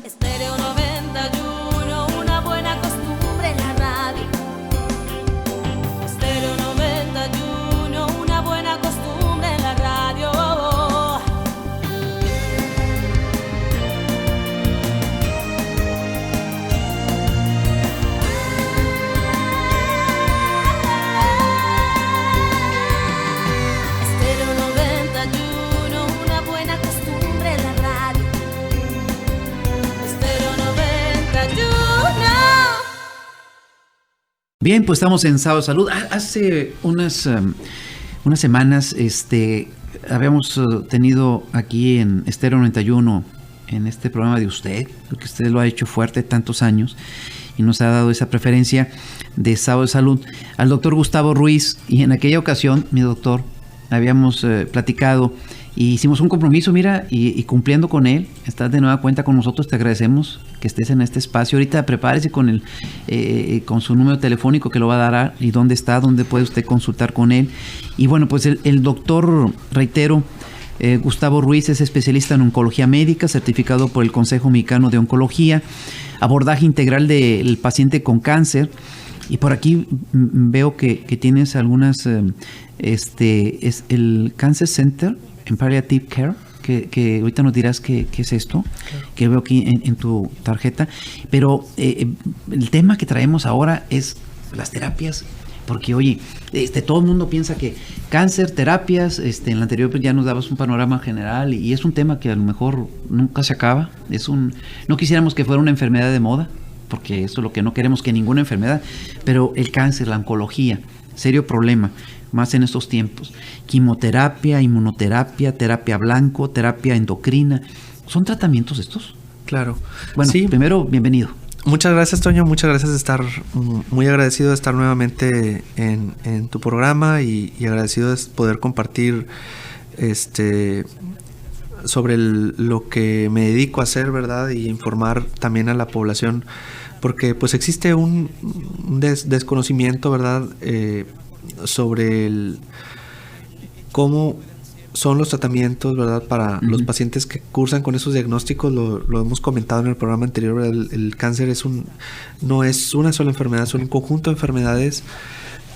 Estéreo 91, una buena costumbre en la radio. Estéreo 91, una buena costumbre en la radio. Estéreo 91, una buena costumbre en la radio. Estéreo 91. Bien, pues estamos en Sábado de Salud. Hace unas semanas habíamos tenido aquí en Estéreo 91, en este programa de usted, porque usted lo ha hecho fuerte tantos años y nos ha dado esa preferencia de Sábado de Salud, al doctor Gustavo Ruiz. Y en aquella ocasión, mi doctor, habíamos platicado y hicimos un compromiso, mira, y cumpliendo con él. Estás de nueva cuenta con nosotros, te agradecemos que estés en este espacio. Ahorita prepárese con su número telefónico que lo va a dar y dónde está, dónde puede usted consultar con él. Y bueno, pues el doctor, reitero, Gustavo Ruiz es especialista en oncología médica, certificado por el Consejo Mexicano de Oncología, abordaje integral del paciente con cáncer. Y por aquí veo que tienes algunas, es el Cancer Center en Palliative Care, que ahorita nos dirás qué es esto, claro, que veo aquí en tu tarjeta. Pero el tema que traemos ahora es las terapias, porque oye, todo el mundo piensa que cáncer, terapias, en la anterior pues ya nos dabas un panorama general y es un tema que a lo mejor nunca se acaba. No quisiéramos que fuera una enfermedad de moda, porque eso es lo que no queremos, que ninguna enfermedad, pero el cáncer, la oncología, serio problema, más en estos tiempos. Quimioterapia, inmunoterapia, terapia blanco, terapia endocrina, ¿son tratamientos estos? Claro. Bueno, sí. Primero, bienvenido. Muchas gracias, Toño, muchas gracias de estar, muy agradecido de estar nuevamente en tu programa y agradecido de poder compartir sobre lo que me dedico a hacer, ¿verdad? Y informar también a la población, porque pues existe un desconocimiento, ¿verdad? Sobre cómo son los tratamientos, ¿verdad? Para los pacientes que cursan con esos diagnósticos. Lo hemos comentado en el programa anterior, ¿verdad? El cáncer no es una sola enfermedad, son un conjunto de enfermedades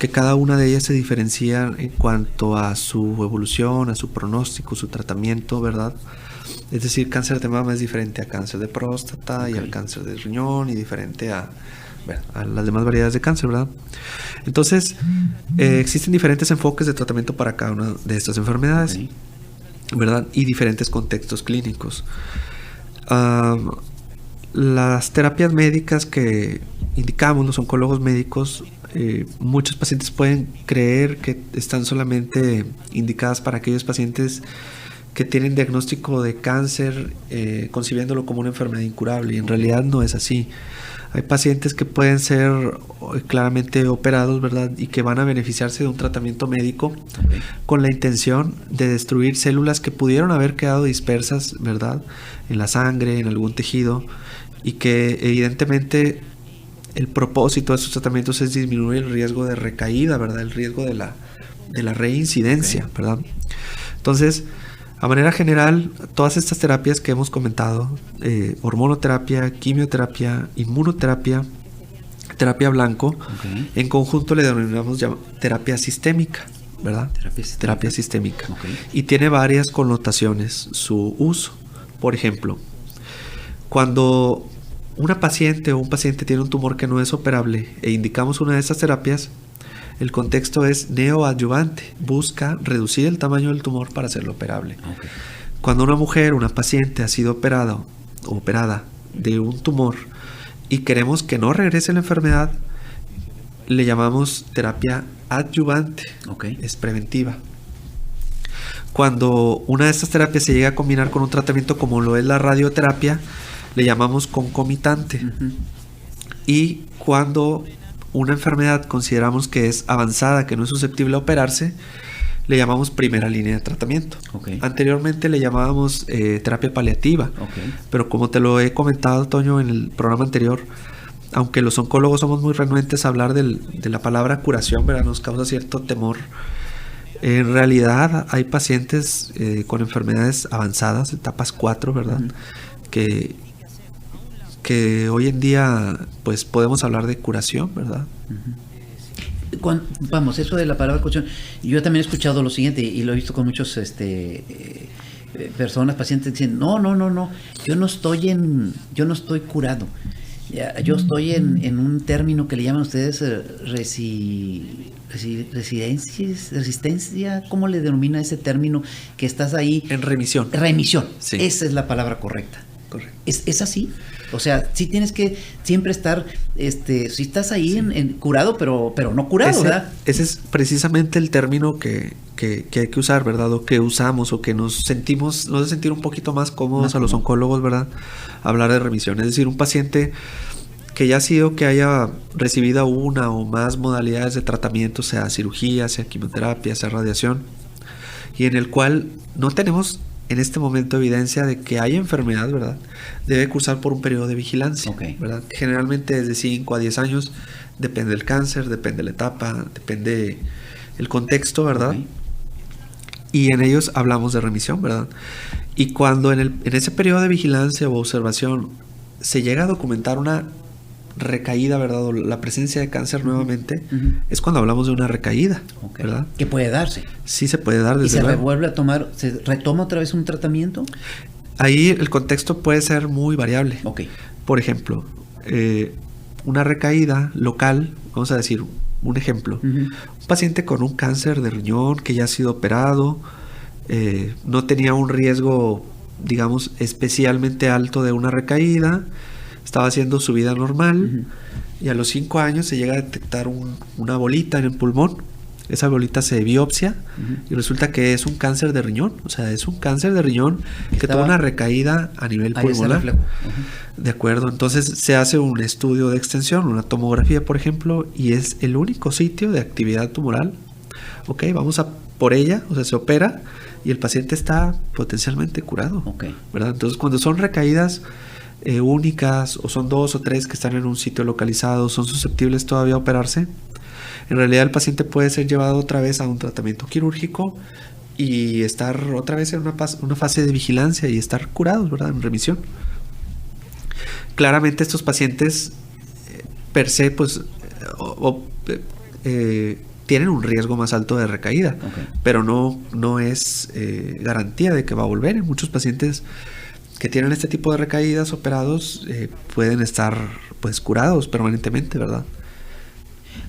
que cada una de ellas se diferencia en cuanto a su evolución, a su pronóstico, su tratamiento, ¿verdad? Es decir, cáncer de mama es diferente a cáncer de próstata, okay, y al cáncer de riñón, y diferente a las demás variedades de cáncer, ¿verdad? Entonces, existen diferentes enfoques de tratamiento para cada una de estas enfermedades, okay, ¿verdad? Y diferentes contextos clínicos. Las terapias médicas que indicamos los oncólogos médicos, muchos pacientes pueden creer que están solamente indicadas para aquellos pacientes que tienen diagnóstico de cáncer, concibiéndolo como una enfermedad incurable, y en realidad no es así. Hay pacientes que pueden ser claramente operados, ¿verdad? Y que van a beneficiarse de un tratamiento médico, okay, con la intención de destruir células que pudieron haber quedado dispersas, ¿verdad? En la sangre, en algún tejido, y que evidentemente el propósito de estos tratamientos es disminuir el riesgo de recaída, ¿verdad? El riesgo de la reincidencia, okay, ¿verdad? Entonces, a manera general, todas estas terapias que hemos comentado, hormonoterapia, quimioterapia, inmunoterapia, terapia blanco, okay, en conjunto le denominamos terapia sistémica, ¿verdad? Terapia sistémica. Okay. Y tiene varias connotaciones su uso. Por ejemplo, cuando una paciente o un paciente tiene un tumor que no es operable e indicamos una de estas terapias, el contexto es neoadyuvante, busca reducir el tamaño del tumor para hacerlo operable. Okay. Cuando una paciente ha sido operada o operada de un tumor y queremos que no regrese la enfermedad, le llamamos terapia adyuvante, okay, es preventiva. Cuando una de estas terapias se llega a combinar con un tratamiento como lo es la radioterapia, le llamamos concomitante. Y cuando una enfermedad consideramos que es avanzada, que no es susceptible a operarse, le llamamos primera línea de tratamiento. Okay. Anteriormente le llamábamos terapia paliativa, okay, pero como te lo he comentado, Toño, en el programa anterior, aunque los oncólogos somos muy renuentes a hablar de la palabra curación, ¿verdad? Nos causa cierto temor. En realidad hay pacientes con enfermedades avanzadas, etapas 4, ¿verdad? Que que hoy en día pues podemos hablar de curación, ¿verdad? Vamos, eso de la palabra curación, yo también he escuchado lo siguiente y lo he visto con muchos personas, pacientes, dicen, no, yo no estoy curado. Yo estoy en un término que le llaman ustedes resistencia, ¿cómo le denomina ese término? Que estás ahí. En remisión. Remisión, sí. Esa es la palabra correcta. Correcto. ¿Es así? O sea, sí tienes que siempre estar, si estás ahí en curado, pero no curado, ¿verdad? Ese es precisamente el término que hay que usar, ¿verdad? O que usamos, o que nos hace sentir un poquito más cómodos a los oncólogos, ¿verdad? Hablar de remisión. Es decir, un paciente que ya ha sido, que haya recibido una o más modalidades de tratamiento, sea cirugía, sea quimioterapia, sea radiación, y en el cual no tenemos en este momento evidencia de que hay enfermedad, ¿verdad? Debe cursar por un periodo de vigilancia, ¿verdad? Generalmente desde 5 a 10 años, depende del cáncer, depende de la etapa, depende el contexto, ¿verdad? Y en ellos hablamos de remisión, ¿verdad? Y cuando en ese periodo de vigilancia o observación se llega a documentar una recaída, ¿verdad? O la presencia de cáncer nuevamente, es cuando hablamos de una recaída, ¿verdad? ¿Qué puede darse? Sí, se puede dar. ¿Y se vuelve a tomar, se retoma otra vez un tratamiento? Ahí el contexto puede ser muy variable. Por ejemplo, una recaída local, vamos a decir un ejemplo, un paciente con un cáncer de riñón que ya ha sido operado, no tenía un riesgo, digamos, especialmente alto de una recaída, estaba haciendo su vida normal y a los 5 años se llega a detectar una bolita en el pulmón. Esa bolita se biopsia y resulta que es un cáncer de riñón. O sea, es un cáncer de riñón que tuvo una recaída a nivel pulmonar. De acuerdo. Entonces se hace un estudio de extensión, una tomografía, por ejemplo, y es el único sitio de actividad tumoral. Vamos a por ella, o sea, se opera y el paciente está potencialmente curado. ¿Verdad? Entonces, cuando son recaídas únicas o son 2 o 3 que están en un sitio localizado, son susceptibles todavía a operarse, en realidad el paciente puede ser llevado otra vez a un tratamiento quirúrgico y estar otra vez en una fase de vigilancia y estar curados, ¿verdad? En remisión. Claramente estos pacientes per se pues tienen un riesgo más alto de recaída, pero no es garantía de que va a volver. En muchos pacientes que tienen este tipo de recaídas operados pueden estar pues curados permanentemente, ¿verdad?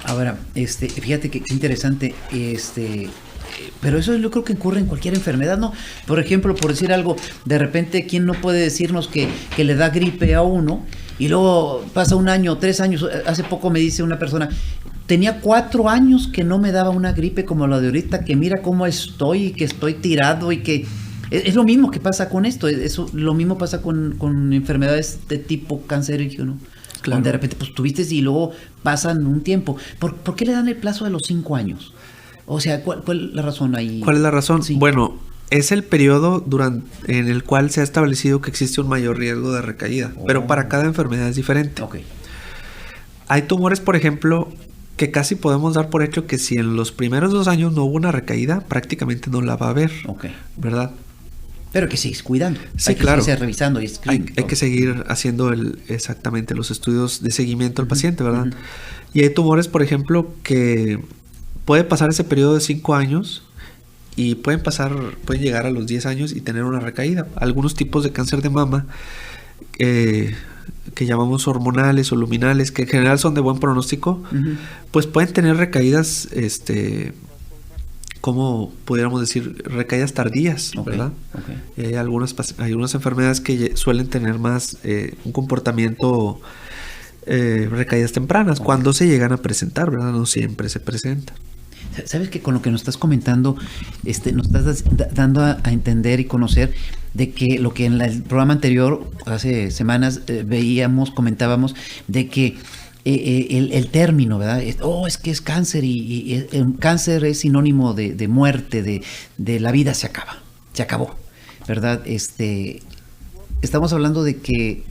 Ahora, fíjate que interesante, pero eso yo creo que ocurre en cualquier enfermedad, ¿no? Por ejemplo, por decir algo, de repente, ¿quién no puede decirnos que le da gripe a uno y luego pasa 1 año, 3 años? Hace poco me dice una persona, tenía 4 años que no me daba una gripe como la de ahorita, que mira cómo estoy, que estoy tirado y que... Es lo mismo que pasa con esto, lo mismo pasa con enfermedades de tipo cancerígeno, ¿no? Claro. Donde de repente pues tuviste y luego pasan un tiempo. ¿Por qué le dan el plazo de los 5 años? O sea, ¿cuál es la razón ahí? ¿Cuál es la razón? Sí. Bueno, es el periodo en el cual se ha establecido que existe un mayor riesgo de recaída, pero para cada enfermedad es diferente. Hay tumores, por ejemplo, que casi podemos dar por hecho que si en los primeros 2 años no hubo una recaída, prácticamente no la va a haber, ¿verdad? Pero que sigues cuidando. Sí, hay que claro. seguir revisando. Y hay que seguir haciendo exactamente los estudios de seguimiento al paciente, ¿verdad? Y hay tumores, por ejemplo, que puede pasar ese periodo de 5 años y pueden llegar a los 10 años y tener una recaída. Algunos tipos de cáncer de mama que llamamos hormonales o luminales, que en general son de buen pronóstico, pues pueden tener recaídas, como pudiéramos decir, recaídas tardías, ¿verdad? Hay algunas enfermedades que suelen tener más un comportamiento recaídas tempranas, cuando se llegan a presentar, ¿verdad? No siempre se presenta. Sabes que con lo que nos estás comentando, nos estás dando a entender y conocer de que lo que en el programa anterior, hace semanas, comentábamos, de que el término, ¿verdad? Es que es cáncer y el cáncer es sinónimo de muerte, de la vida se acabó, ¿verdad? Estamos hablando de que,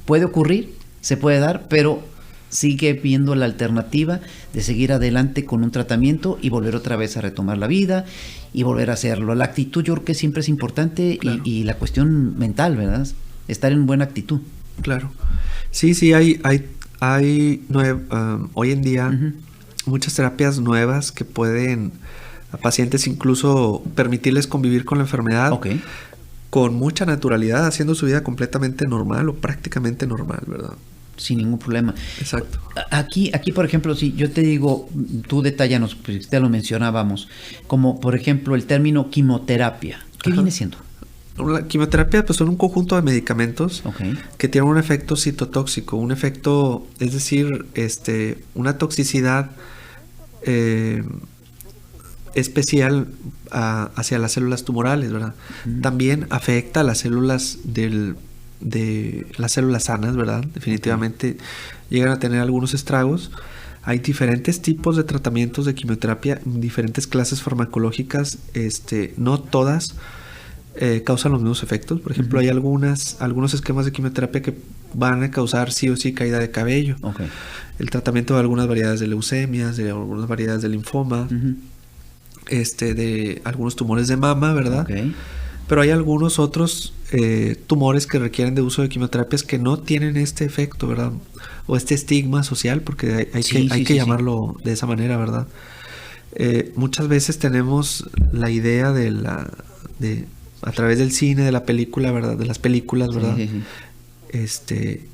puede ocurrir, se puede dar, pero sigue viendo la alternativa de seguir adelante con un tratamiento y volver otra vez a retomar la vida y volver a hacerlo. La actitud yo creo que siempre es importante, claro. y la cuestión mental, ¿verdad? Estar en buena actitud. Claro. Sí, hoy en día muchas terapias nuevas que pueden a pacientes incluso permitirles convivir con la enfermedad con mucha naturalidad, haciendo su vida completamente normal o prácticamente normal, ¿verdad? Sin ningún problema. Exacto. Aquí, por ejemplo, si yo te digo, tú detállanos, pues te lo mencionábamos, como por ejemplo el término quimioterapia. ¿Qué viene siendo? La quimioterapia pues son un conjunto de medicamentos que tienen un efecto citotóxico, un efecto, es decir, una toxicidad especial hacia las células tumorales, ¿verdad? También afecta a las células de las células sanas, ¿verdad? Definitivamente llegan a tener algunos estragos. Hay diferentes tipos de tratamientos de quimioterapia, diferentes clases farmacológicas, no todas causan los mismos efectos. Por ejemplo, hay algunos esquemas de quimioterapia que van a causar sí o sí caída de cabello. El tratamiento de algunas variedades de leucemias, de algunas variedades de linfoma, de algunos tumores de mama, ¿verdad? Pero hay algunos otros tumores que requieren de uso de quimioterapias que no tienen este efecto, ¿verdad? O este estigma social, porque hay que llamarlo de esa manera, ¿verdad? Muchas veces tenemos la idea a través del cine, de la película, ¿verdad? De las películas, ¿verdad?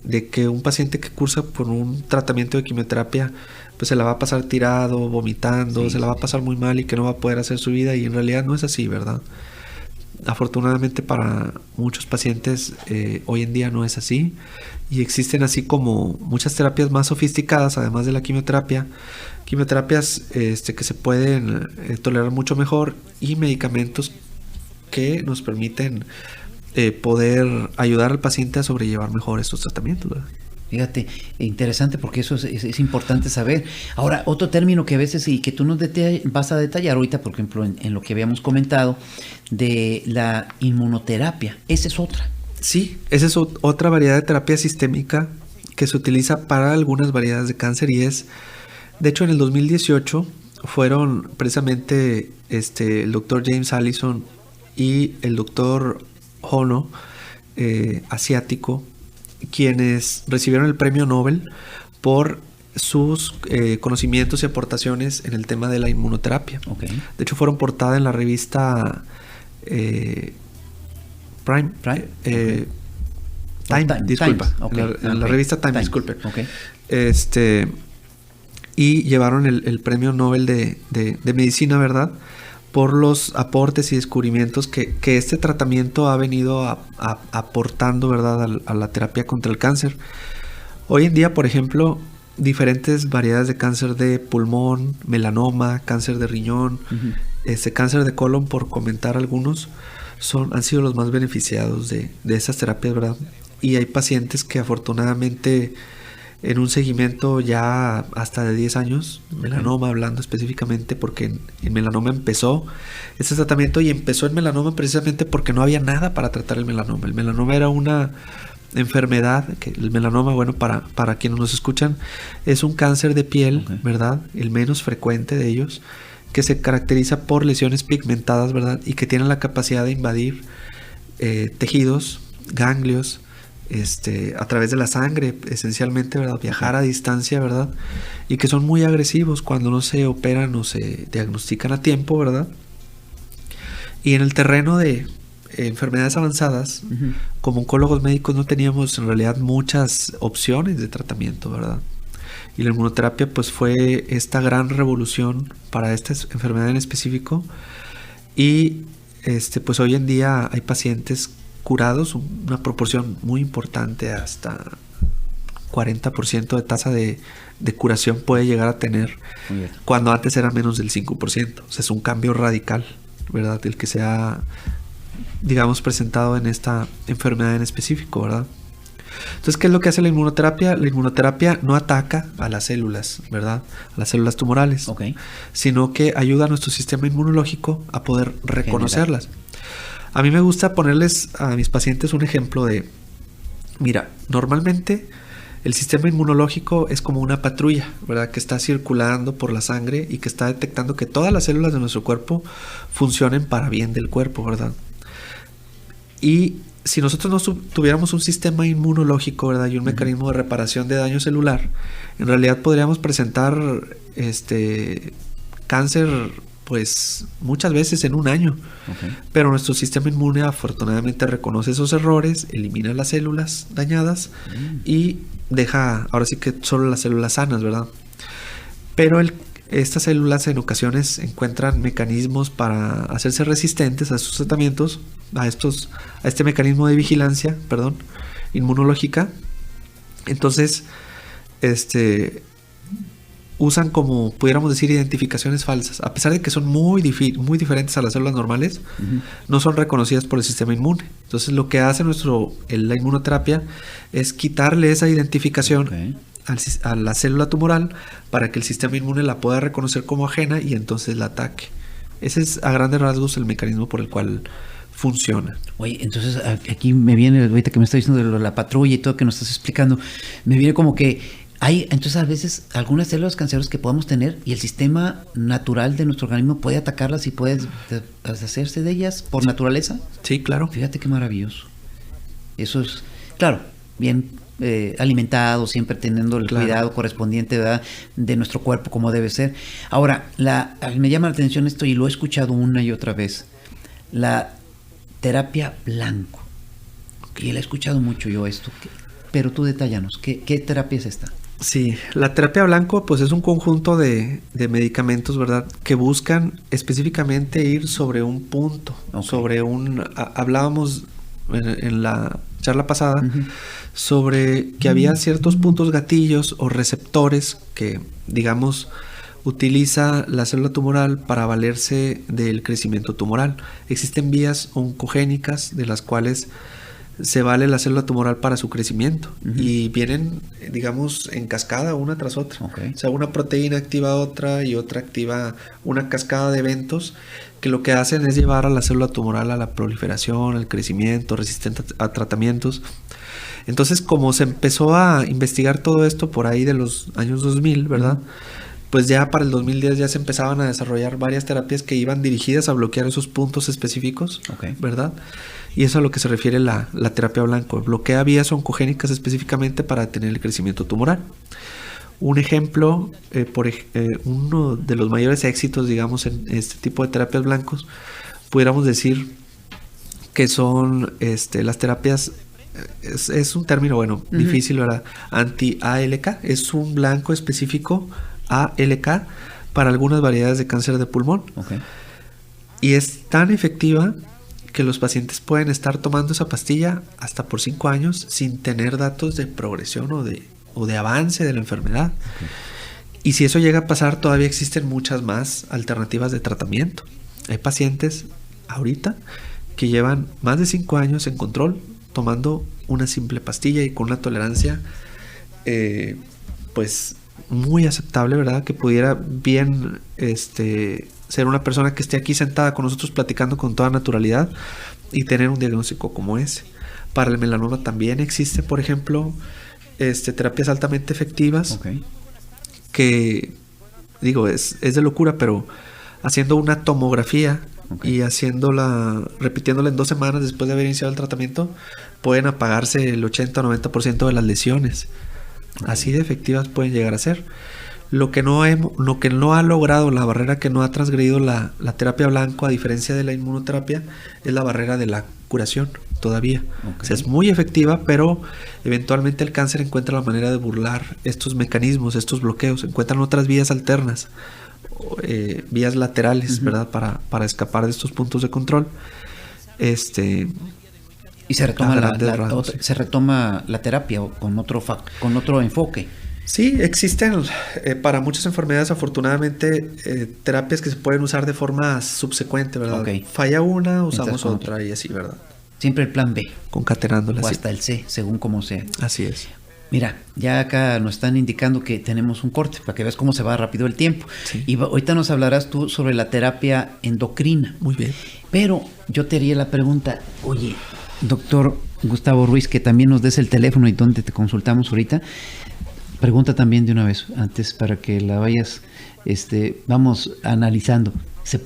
De que un paciente que cursa por un tratamiento de quimioterapia pues se la va a pasar tirado, vomitando, se la va a pasar muy mal y que no va a poder hacer su vida, y en realidad no es así, ¿verdad? Afortunadamente para muchos pacientes hoy en día no es así, y existen así como muchas terapias más sofisticadas además de la quimioterapia, quimioterapias que se pueden tolerar mucho mejor, y medicamentos que nos permiten poder ayudar al paciente a sobrellevar mejor estos tratamientos, ¿verdad? Fíjate, interesante, porque eso es importante saber. Ahora, otro término que a veces y que tú nos vas a detallar ahorita, por ejemplo, en lo que habíamos comentado de la inmunoterapia. Esa es otra. Sí, esa es otra variedad de terapia sistémica que se utiliza para algunas variedades de cáncer, y de hecho en el 2018 fueron precisamente el doctor James Allison y el doctor Ono, asiático, quienes recibieron el premio Nobel por sus conocimientos y aportaciones en el tema de la inmunoterapia. De hecho, fueron portada en la revista la revista Time, disculpe. Y llevaron el premio Nobel de medicina, ¿verdad? Por los aportes y descubrimientos que este tratamiento ha venido aportando, ¿verdad?, a la terapia contra el cáncer. Hoy en día, por ejemplo, diferentes variedades de cáncer de pulmón, melanoma, cáncer de riñón, cáncer de colon, por comentar algunos, han sido los más beneficiados de esas terapias, ¿verdad? Y hay pacientes que afortunadamente en un seguimiento ya hasta de 10 años, melanoma hablando específicamente, porque en melanoma empezó este tratamiento, y empezó en melanoma precisamente porque no había nada para tratar el melanoma. El melanoma era una enfermedad, que el melanoma, bueno, para quienes nos escuchan, es un cáncer de piel, ¿verdad? El menos frecuente de ellos, que se caracteriza por lesiones pigmentadas, ¿verdad? Y que tienen la capacidad de invadir tejidos, ganglios, a través de la sangre, esencialmente, ¿verdad? Viajar a distancia, ¿verdad? Y que son muy agresivos cuando no se operan o se diagnostican a tiempo, ¿verdad? Y en el terreno de enfermedades avanzadas, como oncólogos médicos no teníamos en realidad muchas opciones de tratamiento, ¿verdad? Y la inmunoterapia pues fue esta gran revolución para esta enfermedad en específico, y pues hoy en día hay pacientes curados, una proporción muy importante, hasta 40% de tasa de curación puede llegar a tener, cuando antes era menos del 5%. O sea, es un cambio radical, ¿verdad?, el que se ha, digamos, presentado en esta enfermedad en específico, ¿verdad? Entonces, ¿qué es lo que hace la inmunoterapia? La inmunoterapia no ataca a las células, ¿verdad?, a las células tumorales, sino que ayuda a nuestro sistema inmunológico a poder reconocerlas. A mí me gusta ponerles a mis pacientes un ejemplo de, mira, normalmente el sistema inmunológico es como una patrulla, ¿verdad?, que está circulando por la sangre y que está detectando que todas las células de nuestro cuerpo funcionen para bien del cuerpo, ¿verdad? Y si nosotros no tuviéramos un sistema inmunológico, ¿verdad? Y un mecanismo de reparación de daño celular, en realidad podríamos presentar cáncer pues muchas veces en un año. Pero nuestro sistema inmune afortunadamente reconoce esos errores, elimina las células dañadas y deja ahora sí que solo las células sanas, ¿verdad? Pero estas células en ocasiones encuentran mecanismos para hacerse resistentes a estos tratamientos, a este mecanismo de vigilancia, inmunológica. Entonces, usan, como pudiéramos decir, identificaciones falsas. A pesar de que son muy diferentes a las células normales, no son reconocidas por el sistema inmune. Entonces, lo que hace la inmunoterapia es quitarle esa identificación a la célula tumoral para que el sistema inmune la pueda reconocer como ajena y entonces la ataque. Ese es a grandes rasgos el mecanismo por el cual funciona. Oye, entonces aquí me viene, ahorita que me está diciendo de la patrulla y todo que nos estás explicando, me viene como que hay entonces a veces algunas células cancerosas que podemos tener y el sistema natural de nuestro organismo puede atacarlas y puede deshacerse de ellas por naturaleza. Sí, claro. Fíjate qué maravilloso. Eso es, claro, bien alimentado, siempre teniendo el cuidado correspondiente, ¿verdad?, de nuestro cuerpo como debe ser. Ahora, me llama la atención esto y lo he escuchado una y otra vez. La terapia blanco. Y la he escuchado mucho yo esto. Pero tú detállanos, ¿qué terapia es esta? Sí, la terapia blanco pues es un conjunto de medicamentos, ¿verdad?, que buscan específicamente ir sobre un punto, hablábamos en la charla pasada sobre que había ciertos puntos gatillos o receptores que, digamos, utiliza la célula tumoral para valerse del crecimiento tumoral. Existen vías oncogénicas de las cuales se vale la célula tumoral para su crecimiento y vienen, digamos, en cascada una tras otra. O sea, una proteína activa otra y otra activa una cascada de eventos que lo que hacen es llevar a la célula tumoral a la proliferación, al crecimiento, resistente a tratamientos. Entonces, como se empezó a investigar todo esto por ahí de los años 2000, ¿verdad?, pues ya para el 2010 ya se empezaban a desarrollar varias terapias que iban dirigidas a bloquear esos puntos específicos, ¿verdad? Y eso es a lo que se refiere la terapia blanco. Bloquea vías oncogénicas específicamente para detener el crecimiento tumoral. Un ejemplo, uno de los mayores éxitos, digamos, en este tipo de terapias blancos, pudiéramos decir que son las terapias, es un término, difícil, ¿verdad? Anti-ALK, es un blanco específico ALK para algunas variedades de cáncer de pulmón. Y es tan efectiva que los pacientes pueden estar tomando esa pastilla hasta por 5 años sin tener datos de progresión o de avance de la enfermedad. Y si eso llega a pasar, todavía existen muchas más alternativas de tratamiento. Hay pacientes ahorita que llevan más de 5 años en control tomando una simple pastilla y con una tolerancia pues muy aceptable, ¿verdad? Que pudiera bien ser una persona que esté aquí sentada con nosotros platicando con toda naturalidad y tener un diagnóstico como ese. Para el melanoma también existe, por ejemplo, terapias altamente efectivas que, digo, es de locura, pero haciendo una tomografía y repitiéndola en 2 semanas después de haber iniciado el tratamiento, pueden apagarse el 80-90% de las lesiones. Así de efectivas pueden llegar a ser. Lo que no ha logrado, la barrera que no ha transgredido la terapia blanco, a diferencia de la inmunoterapia, es la barrera de la curación todavía. O sea, es muy efectiva, pero eventualmente el cáncer encuentra la manera de burlar estos mecanismos, estos bloqueos, encuentran otras vías alternas, vías laterales, ¿verdad?, para escapar de estos puntos de control. Y se retoma la terapia con otro enfoque. Sí, existen para muchas enfermedades, afortunadamente, terapias que se pueden usar de forma subsecuente, ¿verdad? Falla una, usamos otra y así, ¿verdad? Siempre el plan B. Concatenándolas. O hasta el C, según como sea. Así es. Mira, ya acá nos están indicando que tenemos un corte para que veas cómo se va rápido el tiempo. Sí. Y ahorita nos hablarás tú sobre la terapia endocrina. Muy bien. Pero yo te haría la pregunta, oye, doctor Gustavo Ruiz, que también nos des el teléfono y donde te consultamos ahorita. Pregunta también de una vez, antes para que la vayas, vamos analizando. ¿Se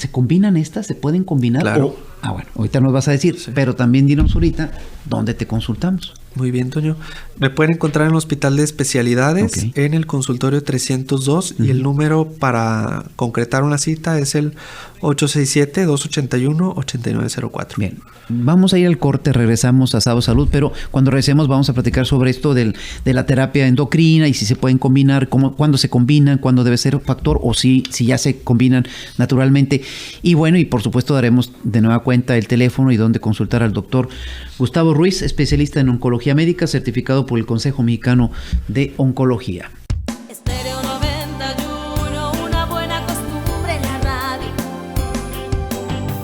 combinan estas? ¿Se pueden combinar? Claro. Bueno, ahorita nos vas a decir, Sí. pero también dinos ahorita dónde te consultamos. Muy bien, Toño. Me pueden encontrar en el Hospital de Especialidades, Ok. en el consultorio 302, y el número para concretar una cita es el 867-281-8904. Bien, vamos a ir al corte, regresamos a Sábado Salud, pero cuando regresemos vamos a platicar sobre esto de la terapia endocrina y si se pueden combinar, cuándo se combinan, cuándo debe ser factor o si ya se combinan naturalmente. Y bueno, y por supuesto daremos de nueva cuenta el teléfono y dónde consultar al doctor Gustavo Ruiz, especialista en oncología médica, certificado por el Consejo Mexicano de Oncología. Estéreo 91, una buena costumbre en la radio.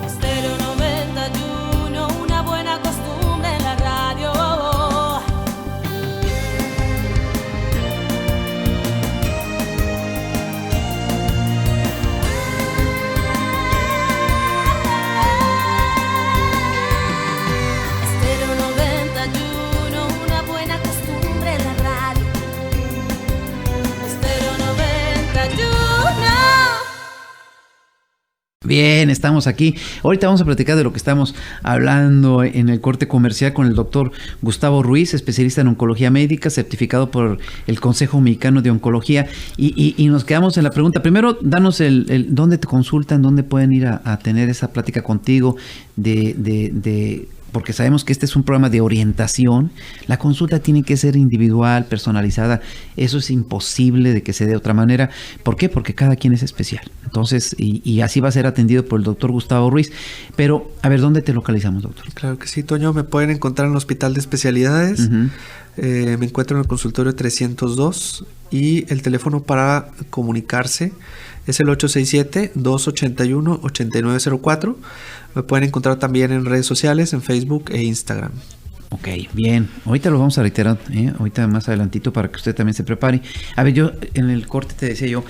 Estéreo 91, una buena costumbre en la radio. Estéreo 91, una buena costumbre en la radio. Estéreo 91. Bien, estamos aquí. Ahorita vamos a platicar de lo que estamos hablando en el corte comercial con el doctor Gustavo Ruiz, especialista en oncología médica, certificado por el Consejo Mexicano de Oncología. Y nos quedamos en la pregunta. Primero, danos el dónde te consultan, dónde pueden ir a tener esa plática contigo porque sabemos que este es un programa de orientación. La consulta tiene que ser individual, personalizada. Eso es imposible de que se dé de otra manera. ¿Por qué? Porque cada quien es especial. Entonces, y así va a ser atendido por el doctor Gustavo Ruiz. Pero, a ver, ¿dónde te localizamos, doctor? Claro que sí, Toño. Me pueden encontrar en el Hospital de Especialidades. Uh-huh. Me encuentro en el consultorio 302 y el teléfono para comunicarse es el 867-281-8904. Me pueden encontrar también en redes sociales, en Facebook e Instagram. Ok, bien. Ahorita lo vamos a reiterar, ahorita más adelantito para que usted también se prepare. A ver, yo en el corte te decía yo,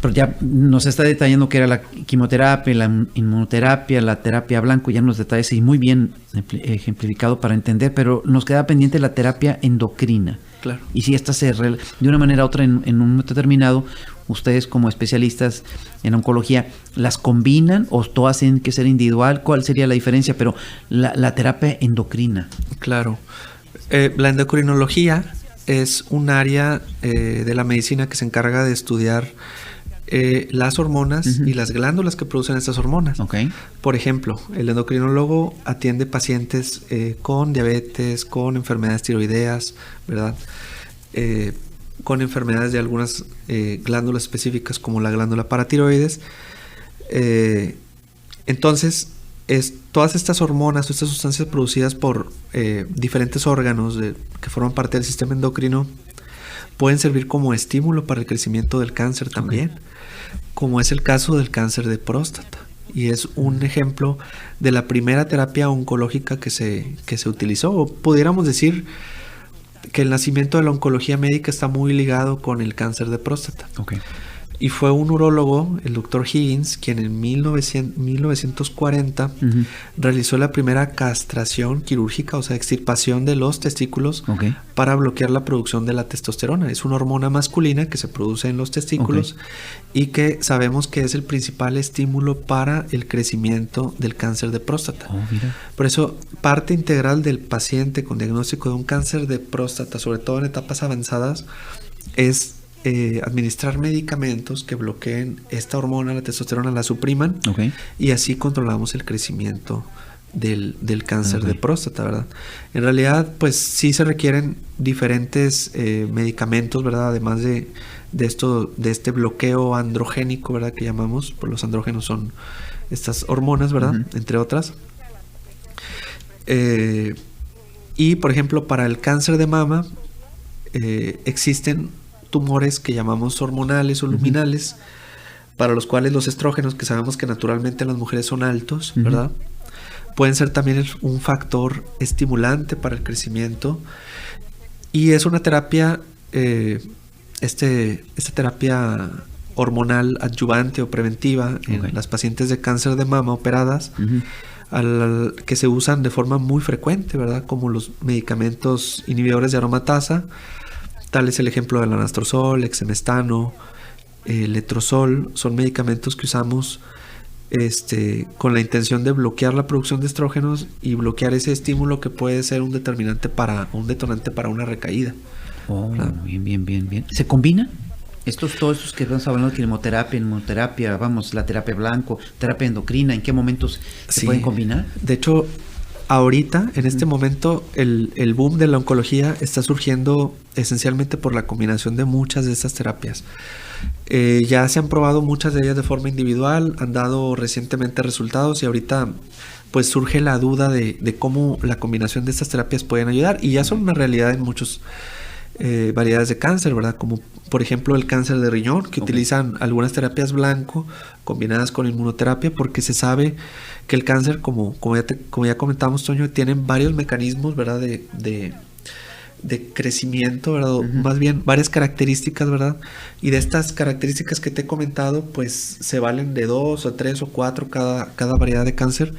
pero ya nos está detallando que era la quimioterapia, la inmunoterapia, la terapia blanco, ya nos detalles y muy bien ejemplificado para entender, pero nos queda pendiente la terapia endocrina. Claro. Y si esta de una manera u otra en un momento determinado, ustedes como especialistas en oncología, ¿las combinan o todas tienen que ser individual? ¿Cuál sería la diferencia? Pero la terapia endocrina. Claro. La endocrinología es un área de la medicina que se encarga de estudiar las hormonas y las glándulas que producen estas hormonas. Okay. Por ejemplo, el endocrinólogo atiende pacientes con diabetes, con enfermedades tiroideas, ¿verdad? Con enfermedades de algunas glándulas específicas como la glándula paratiroides. Entonces, todas estas hormonas, estas sustancias producidas por diferentes órganos que forman parte del sistema endocrino pueden servir como estímulo para el crecimiento del cáncer también, como es el caso del cáncer de próstata. Y es un ejemplo de la primera terapia oncológica que se utilizó. O pudiéramos decir que el nacimiento de la oncología médica está muy ligado con el cáncer de próstata. Okay. Y fue un urólogo, el Dr. Higgins, quien en 1940 realizó la primera castración quirúrgica, o sea, extirpación de los testículos para bloquear la producción de la testosterona. Es una hormona masculina que se produce en los testículos y que sabemos que es el principal estímulo para el crecimiento del cáncer de próstata. Por eso, parte integral del paciente con diagnóstico de un cáncer de próstata, sobre todo en etapas avanzadas, es administrar medicamentos que bloqueen esta hormona, la testosterona, la supriman, y así controlamos el crecimiento del cáncer de próstata, ¿verdad? En realidad, pues sí se requieren diferentes medicamentos, ¿verdad? Además de este bloqueo androgénico, ¿verdad? Que llamamos, pues los andrógenos son estas hormonas, ¿verdad? Entre otras. Y, por ejemplo, para el cáncer de mama, existen tumores que llamamos hormonales o luminales, para los cuales los estrógenos, que sabemos que naturalmente en las mujeres son altos, ¿verdad? Pueden ser también un factor estimulante para el crecimiento. Y es una terapia, esta terapia hormonal adyuvante o preventiva en las pacientes de cáncer de mama operadas, que se usan de forma muy frecuente, ¿verdad? Como los medicamentos inhibidores de aromatasa. Tal es el ejemplo del anastrozol, exemestano, letrozol. Son medicamentos que usamos con la intención de bloquear la producción de estrógenos y bloquear ese estímulo que puede ser un detonante para una recaída. Oh, bien. ¿Se combina? Todos estos que estamos hablando de quimioterapia, inmunoterapia, la terapia blanco, terapia endocrina, ¿en qué momentos se pueden combinar? De hecho, ahorita, en este momento, el boom de la oncología está surgiendo esencialmente por la combinación de muchas de estas terapias. Ya se han probado muchas de ellas de forma individual, han dado recientemente resultados y ahorita pues surge la duda de cómo la combinación de estas terapias pueden ayudar, y ya son una realidad en muchas variedades de cáncer, ¿verdad? Como por ejemplo el cáncer de riñón, que utilizan algunas terapias blanco combinadas con inmunoterapia, porque se sabe que el cáncer, como ya comentamos, Toño, tiene varios mecanismos, ¿verdad? De crecimiento, ¿verdad? Más bien varias características, ¿verdad? Y de estas características que te he comentado, pues se valen de 2 o 3 o 4 cada variedad de cáncer.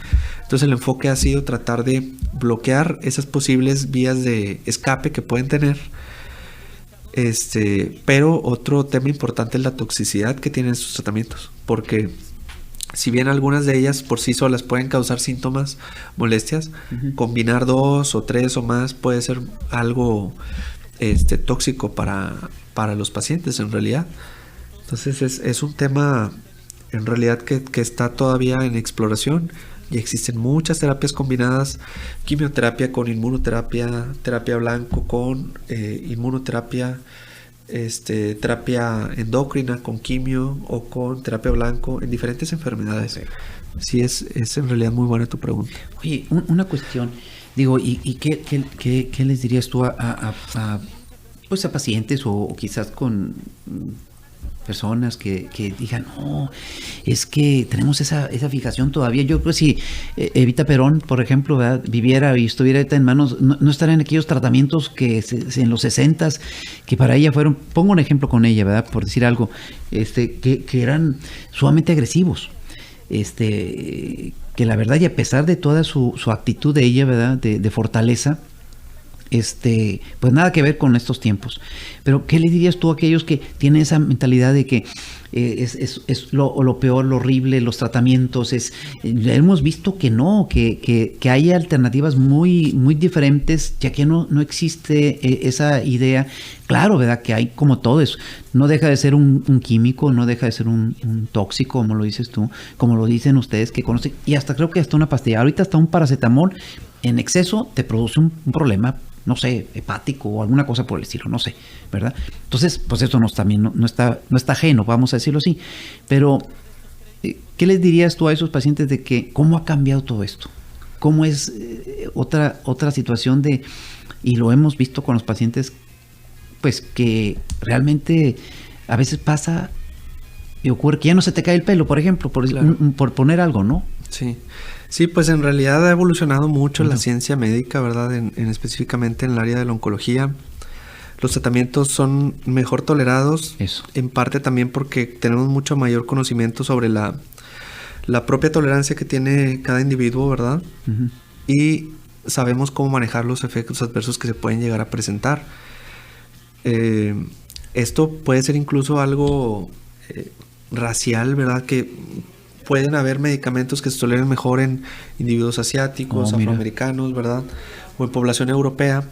Entonces el enfoque ha sido tratar de bloquear esas posibles vías de escape que pueden tener. Pero otro tema importante es la toxicidad que tienen estos tratamientos, porque si bien algunas de ellas por sí solas pueden causar síntomas, molestias, combinar 2 o 3 o más puede ser algo tóxico para los pacientes en realidad. Entonces es un tema en realidad que está todavía en exploración, y existen muchas terapias combinadas: quimioterapia con inmunoterapia, terapia blanco con inmunoterapia, terapia endocrina con quimio o con terapia blanco en diferentes enfermedades. Sí, es en realidad muy buena tu pregunta. Oye, una cuestión, digo, ¿y qué les dirías tú a pacientes o quizás con personas que digan, no, es que tenemos esa fijación todavía? Yo creo que si Evita Perón, por ejemplo, ¿verdad?, viviera y estuviera en manos, no estarían aquellos tratamientos que en los 60s, que para ella fueron, pongo un ejemplo con ella, ¿verdad?, por decir algo, que eran sumamente agresivos, que la verdad, y a pesar de toda su actitud de ella, ¿verdad?, de fortaleza, pues nada que ver con estos tiempos. Pero ¿qué le dirías tú a aquellos que tienen esa mentalidad de que es lo peor, lo horrible, los tratamientos? Hemos visto que no, que hay alternativas muy, muy diferentes, ya que no existe esa idea. Claro, ¿verdad?, que hay como todo eso. No deja de ser un químico, no deja de ser un tóxico, como lo dices tú, como lo dicen ustedes que conocen, y hasta creo que hasta una pastilla. Ahorita hasta un paracetamol en exceso te produce un problema, no sé, hepático o alguna cosa por el estilo, no sé, ¿verdad? Entonces, pues eso no está ajeno, vamos a decirlo así. Pero, ¿qué les dirías tú a esos pacientes de que cómo ha cambiado todo esto? ¿Cómo es otra situación y lo hemos visto con los pacientes, pues que realmente a veces pasa y ocurre que ya no se te cae el pelo, por ejemplo, Claro. por poner algo, ¿no? Sí, pues en realidad ha evolucionado mucho la ciencia médica, ¿verdad? Específicamente en el área de la oncología. Los tratamientos son mejor tolerados. Eso. En parte también porque tenemos mucho mayor conocimiento sobre la propia tolerancia que tiene cada individuo, ¿verdad? Uh-huh. Y sabemos cómo manejar los efectos adversos que se pueden llegar a presentar. Esto puede ser incluso algo racial, ¿verdad? Que pueden haber medicamentos que se toleren mejor en individuos asiáticos, afroamericanos, ¿verdad?, o en población europea,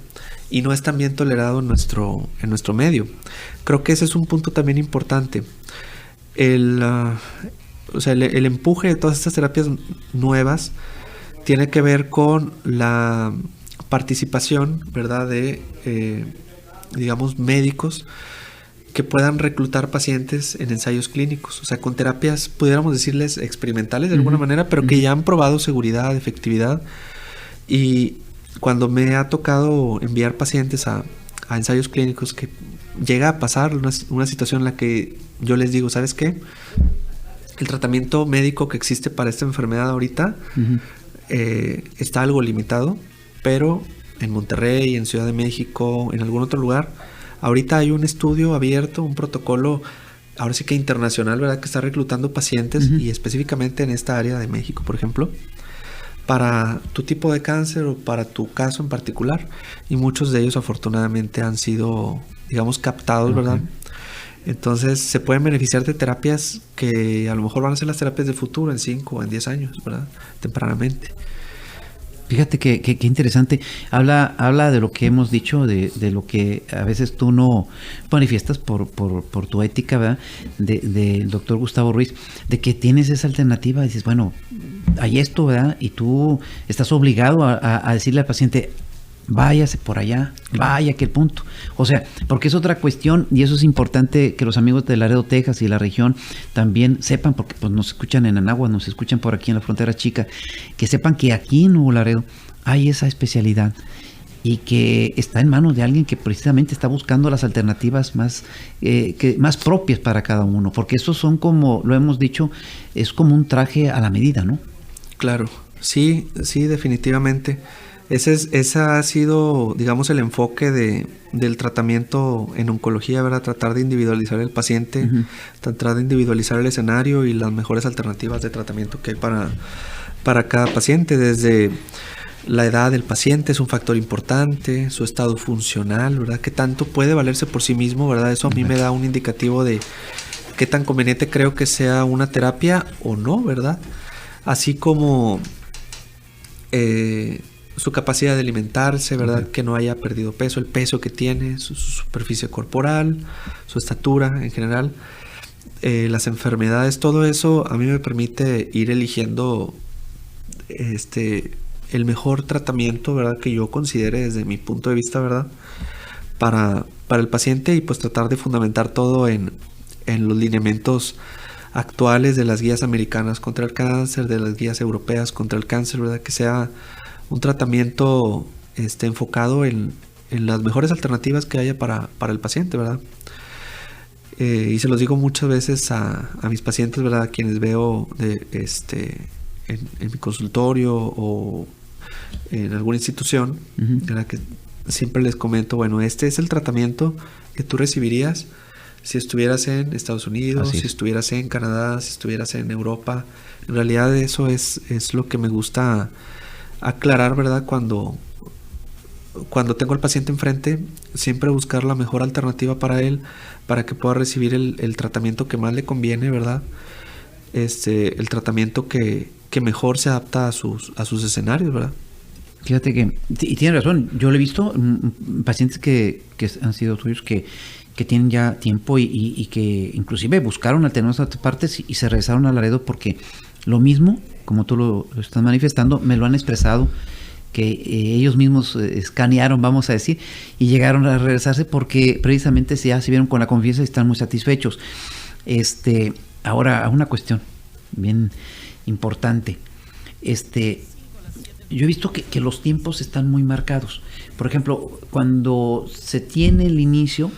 y no es tan bien tolerado en nuestro medio. Creo que ese es un punto también importante. El empuje de todas estas terapias nuevas tiene que ver con la participación, ¿verdad?, de digamos, médicos que puedan reclutar pacientes en ensayos clínicos, o sea, con terapias, pudiéramos decirles, experimentales de alguna manera, pero que ya han probado seguridad, efectividad. Y cuando me ha tocado enviar pacientes a ensayos clínicos, que llega a pasar una situación en la que yo les digo, ¿sabes qué? El tratamiento médico que existe para esta enfermedad ahorita está algo limitado, pero en Monterrey, en Ciudad de México, en algún otro lugar, ahorita hay un estudio abierto, un protocolo, ahora sí que internacional, ¿verdad?, que está reclutando pacientes, y específicamente en esta área de México, por ejemplo, para tu tipo de cáncer o para tu caso en particular. Y muchos de ellos afortunadamente han sido, digamos, captados, ¿verdad?, Entonces se pueden beneficiar de terapias que a lo mejor van a ser las terapias del futuro en 5 o en 10 años, ¿verdad? Tempranamente. Fíjate que interesante. Habla de lo que hemos dicho, de lo que a veces tú no manifiestas por tu ética, ¿verdad? Del doctor Gustavo Ruiz, de que tienes esa alternativa. Dices, bueno, hay esto, ¿verdad? Y tú estás obligado a decirle al paciente, váyase por allá, vaya que el punto. O sea, porque es otra cuestión y eso es importante que los amigos de Laredo, Texas y la región también sepan, porque pues nos escuchan en Anáhuac, nos escuchan por aquí en la frontera chica, que sepan que aquí en Nuevo Laredo hay esa especialidad y que está en manos de alguien que precisamente está buscando las alternativas más propias para cada uno, porque esos son, como lo hemos dicho, es como un traje a la medida, ¿no? Claro, sí, definitivamente. Ese ha sido, digamos, el enfoque del tratamiento en oncología, ¿verdad? Tratar de individualizar el paciente, tratar de individualizar el escenario y las mejores alternativas de tratamiento que hay para cada paciente. Desde la edad del paciente es un factor importante, su estado funcional, ¿verdad? Qué tanto puede valerse por sí mismo, ¿verdad? Eso a mí me da un indicativo de qué tan conveniente creo que sea una terapia o no, ¿verdad? Así como su capacidad de alimentarse, ¿verdad? Que no haya perdido peso, el peso que tiene, su superficie corporal, su estatura en general, las enfermedades, todo eso a mí me permite ir eligiendo el mejor tratamiento, ¿verdad? Que yo considere desde mi punto de vista, ¿verdad? Para el paciente y pues tratar de fundamentar todo en los lineamientos actuales de las guías americanas contra el cáncer, de las guías europeas contra el cáncer, ¿verdad? Que sea un tratamiento enfocado en las mejores alternativas que haya para el paciente, ¿verdad? Y se los digo muchas veces a mis pacientes, ¿verdad? A quienes veo en mi consultorio o en alguna institución, ¿verdad? Que siempre les comento, bueno, este es el tratamiento que tú recibirías si estuvieras en Estados Unidos, si estuvieras en Canadá, si estuvieras en Europa. En realidad eso es lo que me gusta aclarar, ¿verdad? Cuando tengo al paciente enfrente, siempre buscar la mejor alternativa para él, para que pueda recibir el tratamiento que más le conviene, ¿verdad? El tratamiento que mejor se adapta a sus escenarios, ¿verdad? Fíjate que, y tienes razón, yo lo he visto, pacientes que han sido tuyos, que tienen ya tiempo y que inclusive buscaron alternativas a otras partes y se regresaron a Laredo porque lo mismo, como tú lo estás manifestando, me lo han expresado, que ellos mismos escanearon, vamos a decir, y llegaron a regresarse porque precisamente ya se vieron con la confianza y están muy satisfechos. Ahora, una cuestión bien importante. Yo he visto que los tiempos están muy marcados. Por ejemplo, cuando se tiene el inicio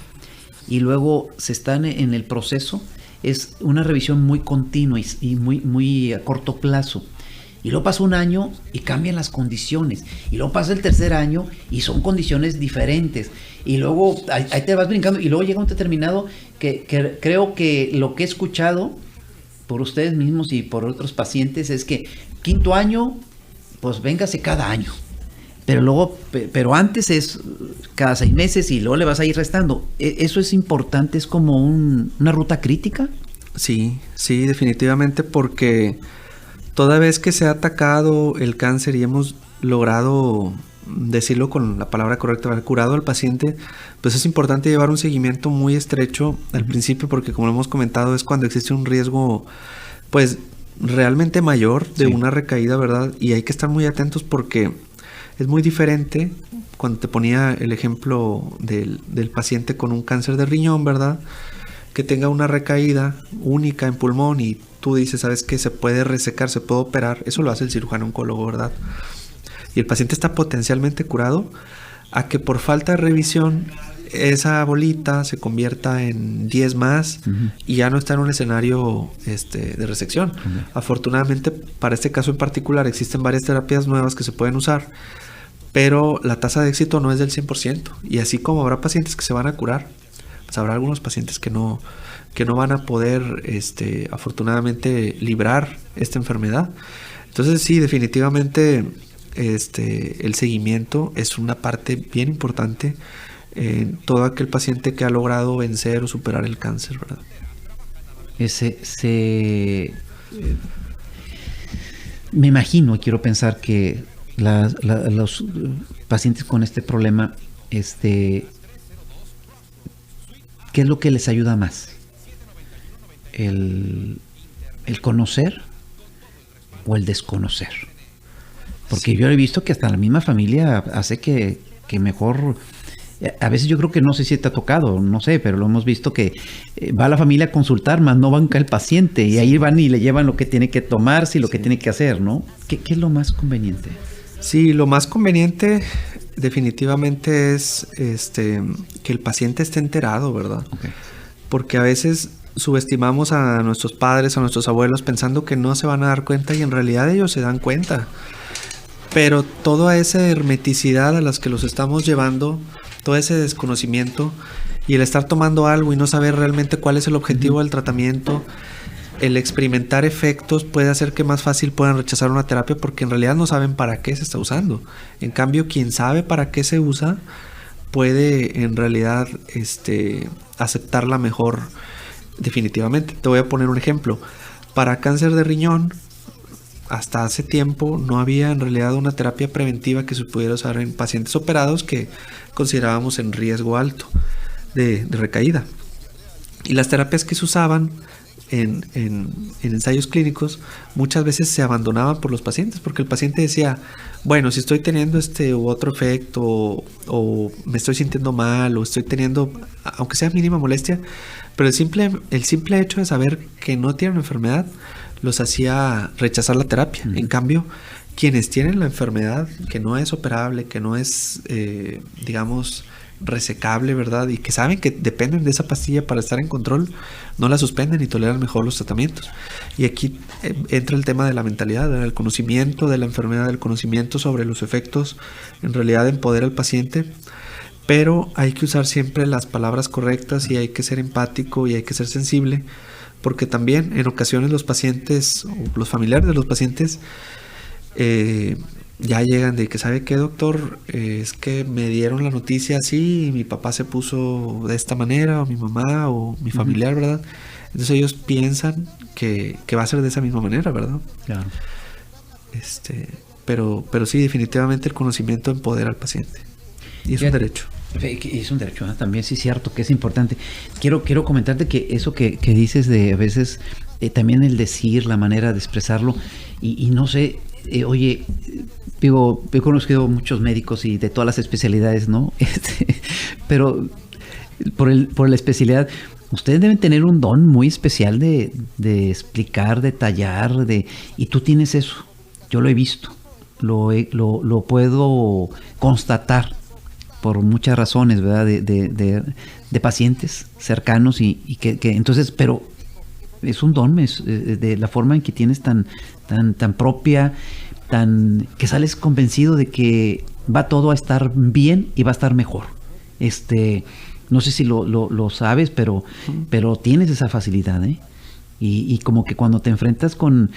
y luego se está en el proceso, es una revisión muy continua y muy a corto plazo. Y luego pasa un año y cambian las condiciones. Y luego pasa el tercer año y son condiciones diferentes. Y luego ahí te vas brincando. Y luego llega un determinado que creo que lo que he escuchado por ustedes mismos y por otros pacientes es que quinto año, pues véngase cada año. Pero antes es cada 6 meses y luego le vas a ir restando. ¿Eso es importante? ¿Es como una ruta crítica? Sí, definitivamente, porque toda vez que se ha atacado el cáncer y hemos logrado decirlo con la palabra correcta, haber curado al paciente, pues es importante llevar un seguimiento muy estrecho al principio, porque como hemos comentado, es cuando existe un riesgo, pues realmente mayor de una recaída, ¿verdad? Y hay que estar muy atentos porque es muy diferente cuando te ponía el ejemplo del paciente con un cáncer de riñón, ¿verdad? Que tenga una recaída única en pulmón y tú dices, ¿sabes qué? Se puede resecar, se puede operar. Eso lo hace el cirujano oncólogo, ¿verdad? Y el paciente está potencialmente curado, a que por falta de revisión esa bolita se convierta en 10 más y ya no está en un escenario de resección. Afortunadamente, para este caso en particular, existen varias terapias nuevas que se pueden usar, pero la tasa de éxito no es del 100%. Y así como habrá pacientes que se van a curar, pues habrá algunos pacientes que no van a poder, afortunadamente, librar esta enfermedad. Entonces, sí, definitivamente, el seguimiento es una parte bien importante todo aquel paciente que ha logrado vencer o superar el cáncer, ¿verdad? Me imagino, quiero pensar que los pacientes con este problema, ¿qué es lo que les ayuda más? ¿El conocer o el desconocer? Porque yo he visto que hasta la misma familia hace que mejor... A veces yo creo que, no sé si te ha tocado, no sé, pero lo hemos visto que va la familia a consultar, más no banca el paciente, y ahí van y le llevan lo que tiene que tomarse y lo que tiene que hacer, ¿no? ¿Qué es lo más conveniente? Sí, lo más conveniente definitivamente es que el paciente esté enterado, ¿verdad? Okay. Porque a veces subestimamos a nuestros padres, a nuestros abuelos, pensando que no se van a dar cuenta, y en realidad ellos se dan cuenta. Pero toda esa hermeticidad a las que los estamos llevando, todo ese desconocimiento y el estar tomando algo y no saber realmente cuál es el objetivo del tratamiento, el experimentar efectos puede hacer que más fácil puedan rechazar una terapia, porque en realidad no saben para qué se está usando. En cambio, quien sabe para qué se usa puede en realidad aceptarla mejor definitivamente. Te voy a poner un ejemplo. Para cáncer de riñón, hasta hace tiempo no había en realidad una terapia preventiva que se pudiera usar en pacientes operados que considerábamos en riesgo alto de recaída. Y las terapias que se usaban en ensayos clínicos muchas veces se abandonaban por los pacientes, porque el paciente decía, bueno, si estoy teniendo este u otro efecto, o me estoy sintiendo mal, o estoy teniendo, aunque sea mínima molestia, pero el simple hecho de saber que no tienen enfermedad los hacía rechazar la terapia. En cambio, quienes tienen la enfermedad que no es operable, que no es, digamos, resecable, ¿verdad? Y que saben que dependen de esa pastilla para estar en control, no la suspenden y toleran mejor los tratamientos. Y aquí entra el tema de la mentalidad, ¿verdad? El conocimiento de la enfermedad, el conocimiento sobre los efectos, en realidad empodera al paciente, pero hay que usar siempre las palabras correctas y hay que ser empático y hay que ser sensible, porque también en ocasiones los pacientes o los familiares de los pacientes ya llegan de que, ¿sabe qué, doctor? Es que me dieron la noticia así y mi papá se puso de esta manera, o mi mamá, o mi familiar, ¿verdad? Entonces ellos piensan que va a ser de esa misma manera, ¿verdad? Claro. Pero sí, definitivamente el conocimiento empodera al paciente. Y es un derecho. Es un derecho, ¿eh? También sí es cierto que es importante. Quiero comentarte que eso que dices de a veces, también el decir, la manera de expresarlo, y no sé, oye, digo, he conocido muchos médicos y de todas las especialidades, ¿no? Pero por la especialidad, ustedes deben tener un don muy especial de explicar, detallar, y tú tienes eso. Yo lo he visto, lo puedo constatar por muchas razones, ¿verdad? De pacientes cercanos y que entonces, pero es un don, es de la forma en que tienes tan propia, que sales convencido de que va todo a estar bien y va a estar mejor. No sé si lo sabes, pero tienes esa facilidad, ¿eh? Y como que cuando te enfrentas con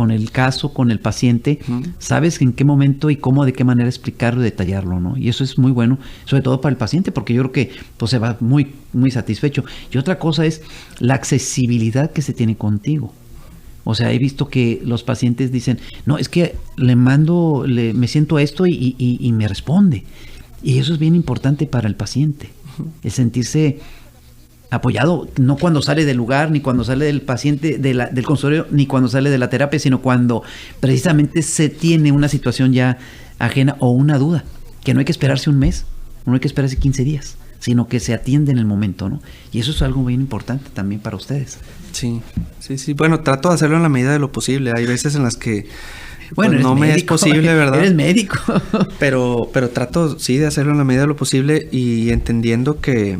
el caso, con el paciente, sabes en qué momento y cómo, de qué manera explicarlo y detallarlo, ¿no? Y eso es muy bueno, sobre todo para el paciente, porque yo creo que pues se va muy, muy satisfecho. Y otra cosa es la accesibilidad que se tiene contigo. O sea, he visto que los pacientes dicen, no, es que me siento esto y me responde. Y eso es bien importante para el paciente, el sentirse apoyado, no cuando sale del lugar, ni cuando sale del paciente, del consultorio, ni cuando sale de la terapia, sino cuando precisamente se tiene una situación ya ajena o una duda, que no hay que esperarse un mes, no hay que esperarse 15 días, sino que se atiende en el momento, ¿no? Y eso es algo bien importante también para ustedes. Sí. Bueno, trato de hacerlo en la medida de lo posible. Hay veces en las que bueno, no me es posible, ¿verdad? Eres médico. pero trato, sí, de hacerlo en la medida de lo posible y entendiendo que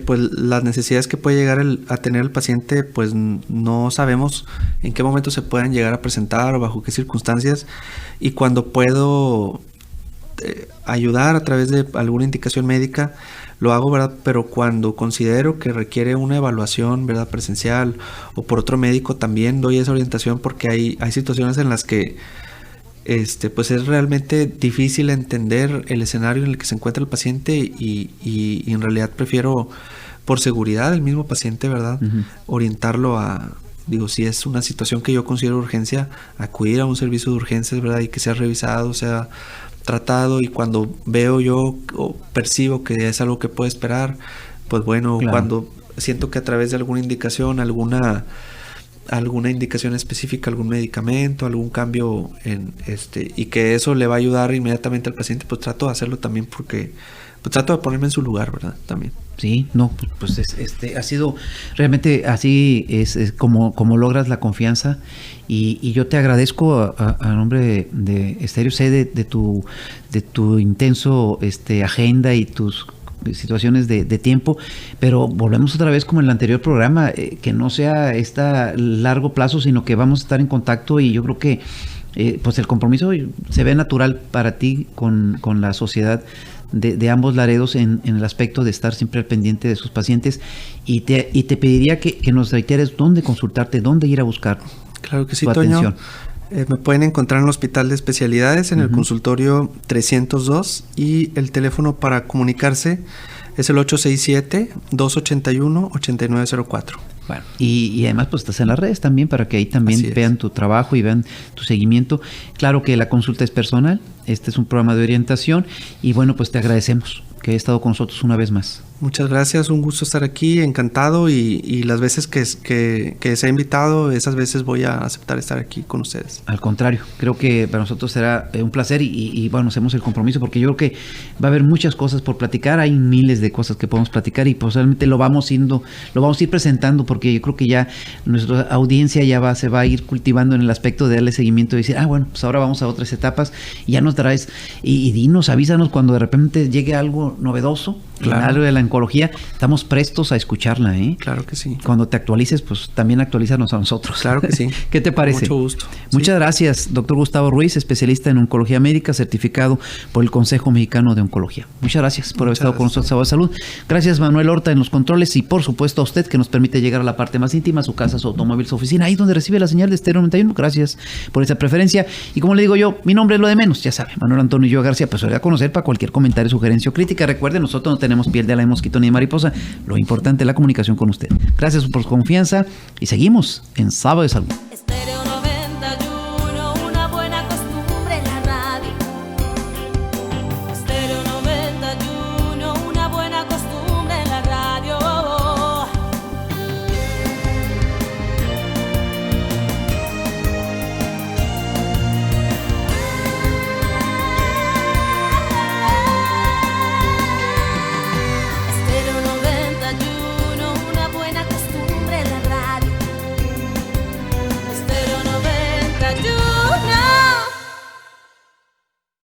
pues las necesidades que puede llegar a tener el paciente, pues no sabemos en qué momento se puedan llegar a presentar o bajo qué circunstancias, y cuando puedo ayudar a través de alguna indicación médica, lo hago, ¿verdad? Pero cuando considero que requiere una evaluación, ¿verdad?, presencial o por otro médico, también doy esa orientación, porque hay situaciones en las que pues es realmente difícil entender el escenario en el que se encuentra el paciente y en realidad prefiero, por seguridad del mismo paciente, ¿verdad? Orientarlo a, si es una situación que yo considero urgencia, acudir a un servicio de urgencias, ¿verdad? Y que sea revisado, sea tratado, y cuando veo yo o percibo que es algo que puede esperar, pues bueno, claro. Cuando siento que a través de alguna indicación, alguna indicación específica, algún medicamento, algún cambio y que eso le va a ayudar inmediatamente al paciente, pues trato de hacerlo también, porque pues trato de ponerme en su lugar, ¿verdad? También. Sí, no, pues ha sido realmente así es como logras la confianza, y yo te agradezco a nombre de Estéreo C de tu intenso agenda y tus situaciones de tiempo, pero volvemos otra vez como en el anterior programa, que no sea largo plazo, sino que vamos a estar en contacto, y yo creo que pues el compromiso se ve natural para ti con la sociedad de ambos Laredos en el aspecto de estar siempre al pendiente de sus pacientes, y te pediría que nos reiteres dónde consultarte, dónde ir a buscar. Claro que sí, Toño. Me pueden encontrar en el Hospital de Especialidades, en el consultorio 302, y el teléfono para comunicarse es el 867-281-8904. Bueno, y además pues estás en las redes también, para que ahí también vean tu trabajo y vean tu seguimiento. Claro que la consulta es personal, este es un programa de orientación, y bueno, pues te agradecemos que hayas estado con nosotros una vez más. Muchas gracias, un gusto estar aquí, encantado, y las veces que se ha invitado, esas veces voy a aceptar estar aquí con ustedes. Al contrario, creo que para nosotros será un placer, y bueno, hacemos el compromiso, porque yo creo que va a haber muchas cosas por platicar, hay miles de cosas que podemos platicar, y posiblemente lo vamos a ir presentando, porque yo creo que ya nuestra audiencia ya se va a ir cultivando en el aspecto de darle seguimiento y decir, bueno, pues ahora vamos a otras etapas, y ya nos traes, y dinos, avísanos cuando de repente llegue algo novedoso, claro, en algo de la oncología, estamos prestos a escucharla, ¿eh? Claro que sí. Cuando te actualices, pues también actualízanos a nosotros. Claro que sí. ¿Qué te parece? Mucho gusto. Muchas gracias, doctor Gustavo Ruiz, especialista en oncología médica, certificado por el Consejo Mexicano de Oncología. Muchas gracias por haber estado con nosotros, Sábado de Salud. Gracias, Manuel Horta, en los controles, y por supuesto a usted, que nos permite llegar a la parte más íntima, su casa, su automóvil, su oficina, ahí donde recibe la señal de Estéreo 91. Gracias por esa preferencia, y como le digo yo, mi nombre es lo de menos, ya sabe, Manuel Antonio Yo García, pues voy a conocer para cualquier comentario, sugerencia o crítica. Recuerde, nosotros no tenemos piel de ala de mosquito ni de mariposa, lo importante es la comunicación con usted. Gracias por su confianza, y seguimos en Sábado de Salud.